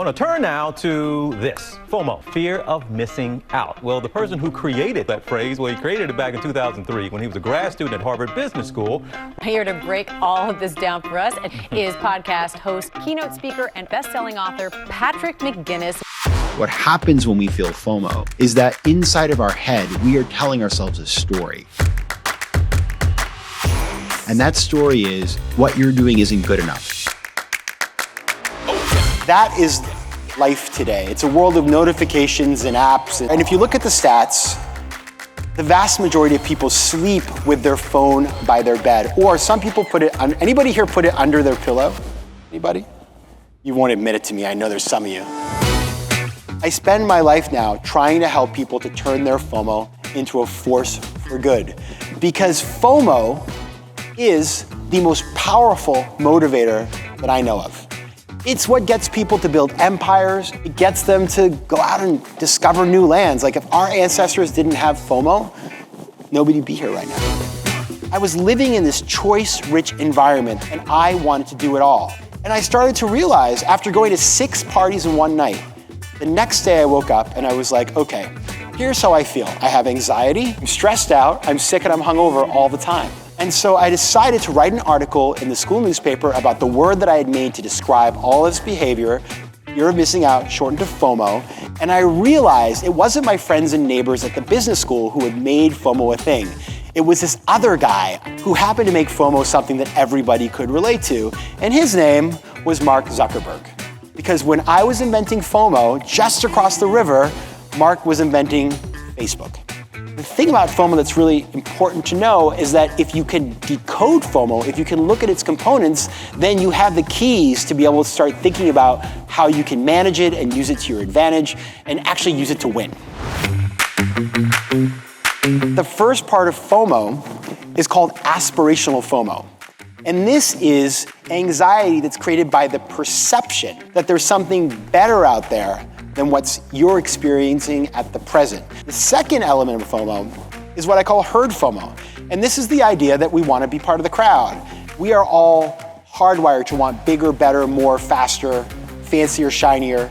On a turn now to this, FOMO, fear of missing out. Well, the person who created that phrase, he created it back in 2003 when he was a grad student at Harvard Business School. Here to break all of this down for us is podcast host, keynote speaker, and best-selling author Patrick McGinnis. What happens when we feel FOMO is that inside of our head, we are telling ourselves a story. And that story is, what you're doing isn't good enough. That is life today. It's a world of notifications and apps. And if you look at the stats, the vast majority of people sleep with their phone by their bed. Or some people put it, anybody here put it under their pillow? Anybody? You won't admit it to me, I know there's some of you. I spend my life now trying to help people to turn their FOMO into a force for good. Because FOMO is the most powerful motivator that I know of. It's what gets people to build empires. It gets them to go out and discover new lands. Like if our ancestors didn't have FOMO, nobody'd be here right now. I was living in this choice-rich environment and I wanted to do it all. And I started to realize after going to 6 parties in one night, the next day I woke up and I was like, okay, here's how I feel. I have anxiety, I'm stressed out, I'm sick and I'm hungover all the time. And so I decided to write an article in the school newspaper about the word that I had made to describe all this behavior, fear of missing out, shortened to FOMO. And I realized it wasn't my friends and neighbors at the business school who had made FOMO a thing. It was this other guy who happened to make FOMO something that everybody could relate to. And his name was Mark Zuckerberg. Because when I was inventing FOMO, just across the river, Mark was inventing Facebook. The thing about FOMO that's really important to know is that if you can decode FOMO, if you can look at its components, then you have the keys to be able to start thinking about how you can manage it and use it to your advantage and actually use it to win. The first part of FOMO is called aspirational FOMO. And this is anxiety that's created by the perception that there's something better out there than what you're experiencing at the present. The second element of FOMO is what I call herd FOMO. And this is the idea that we want to be part of the crowd. We are all hardwired to want bigger, better, more, faster, fancier, shinier.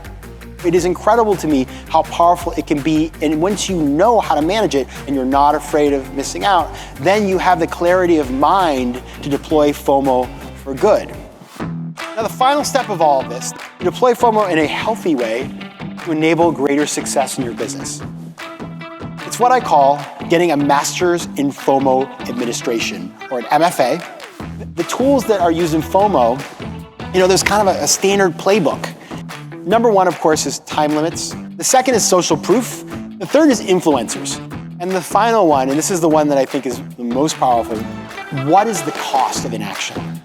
It is incredible to me how powerful it can be. And once you know how to manage it and you're not afraid of missing out, then you have the clarity of mind to deploy FOMO for good. Now, the final step of all of this, you deploy FOMO in a healthy way to enable greater success in your business. It's what I call getting a master's in FOMO administration, or an MFA. The tools that are used in FOMO, there's kind of a standard playbook. Number one, of course, is time limits. The second is social proof. The third is influencers. And the final one, and this is the one that I think is the most powerful, what is the cost of inaction?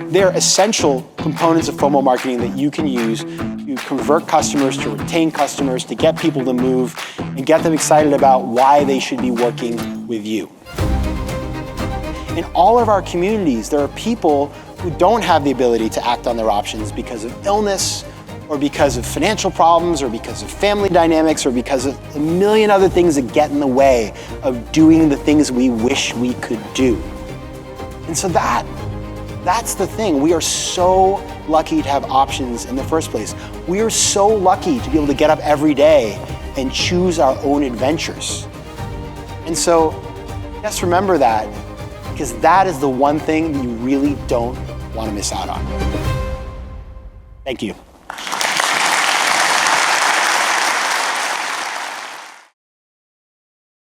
They're essential components of FOMO marketing that you can use to convert customers, to retain customers, to get people to move, and get them excited about why they should be working with you. In all of our communities, there are people who don't have the ability to act on their options because of illness, or because of financial problems, or because of family dynamics, or because of a million other things that get in the way of doing the things we wish we could do. And so that's the thing. We are so lucky to have options in the first place. We are so lucky to be able to get up every day and choose our own adventures. And so just remember that, because that is the one thing you really don't want to miss out on. Thank you.